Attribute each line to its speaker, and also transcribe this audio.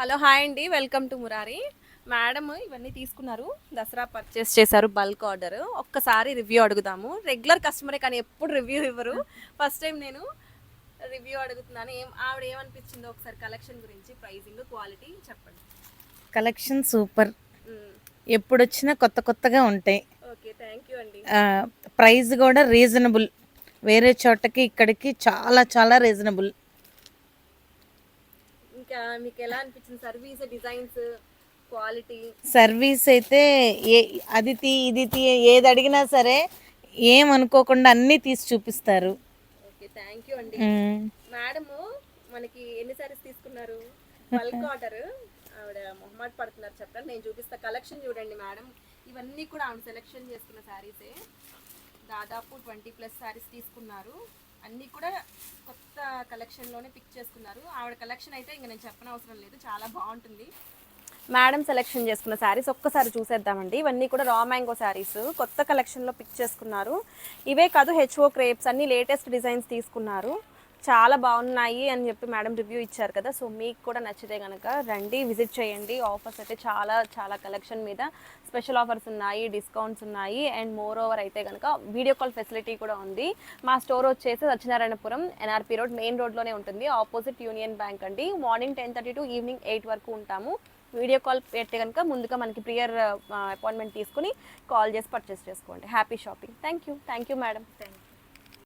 Speaker 1: Hello hi అండి, welcome to Murari. Madam ఇవన్నీ తీసుకున్నారు, దసరా పర్చేస్ చేశారు, బల్క్ ఆర్డర్. ఒక్కసారి రివ్యూ అడుగుదాము. రెగ్యులర్ కస్టమరే కానీ ఎప్పుడు రివ్యూ ఇవ్వరు. ఫస్ట్ టైం నేను రివ్యూ అడుగుతున్నాను. ఆవిడ ఏమనిపించిందో ఒకసారి కలెక్షన్ గురించి, ప్రైజింగ్, క్వాలిటీ చెప్పండి.
Speaker 2: Collection super. ఎప్పుడు వచ్చినా కొత్త కొత్తగా ఉంటాయి.
Speaker 1: ఓకే, థ్యాంక్ యూ అండి.
Speaker 2: ప్రైస్ కూడా రీజనబుల్. వేరే చోటకి ఇక్కడికి చాలా చాలా రీజనబుల్.
Speaker 1: ఇంకా మీకు ఎలా అనిపించింది సర్వీస్, డిజైన్స్, క్వాలిటీ?
Speaker 2: సర్వీస్ అయితే అది ఇది ఏది అడిగినా సరే ఏమనుకోకుండా అన్నీ తీసి చూపిస్తారు.
Speaker 1: ఓకే, థ్యాంక్ యూ అండి. మేడము మనకి ఎన్ని సారీస్ తీసుకున్నారు? Bulk order. ఆవిడ మొహమాట పడుతున్నారు చెప్పండి, నేను చూపిస్తా. కలెక్షన్ చూడండి మేడం, ఇవన్నీ కూడా ఆవిడ సెలెక్షన్ చేసుకున్న శారీసే. దాదాపు 20+ శారీస్ తీసుకున్నారు. అన్నీ కూడా కొత్త కలెక్షన్లోనే పిక్ చేసుకున్నారు. ఆవిడ కలెక్షన్ అయితే ఇంకా నేను చెప్పనవసరం లేదు, చాలా బాగుంటుంది. మేడం సెలెక్షన్ చేసుకున్న శారీస్ ఒక్కసారి చూసేద్దామండి. ఇవన్నీ కూడా రా మ్యాంగో శారీస్, కొత్త కలెక్షన్లో పిక్ చేసుకున్నారు. ఇవే కాదు, హెచ్ఓ క్రేప్స్ అన్ని లేటెస్ట్ డిజైన్స్ తీసుకున్నారు. చాలా బాగున్నాయి అని చెప్పి మేడం రివ్యూ ఇచ్చారు కదా. సో మీకు కూడా నచ్చితే కనుక రండి, విజిట్ చేయండి. ఆఫర్స్ అయితే చాలా చాలా కలెక్షన్ మీద స్పెషల్ ఆఫర్స్ ఉన్నాయి, డిస్కౌంట్స్ ఉన్నాయి. అండ్ మోర్ ఓవర్ అయితే కనుక వీడియో కాల్ ఫెసిలిటీ కూడా ఉంది. మా స్టోర్ వచ్చేసి సత్యనారాయణపురం ఎన్ఆర్పి రోడ్ మెయిన్ రోడ్లోనే ఉంటుంది, ఆపోజిట్ యూనియన్ బ్యాంక్ అండి. మార్నింగ్ 10:30 టు ఈవినింగ్ 8 వరకు ఉంటాము. వీడియో కాల్ పెడితే కనుక ముందుగా మనకి ప్రియర్ అపాయింట్మెంట్ తీసుకుని కాల్ చేసి పర్చేస్ చేసుకోండి. Happy shopping. Thank you madam.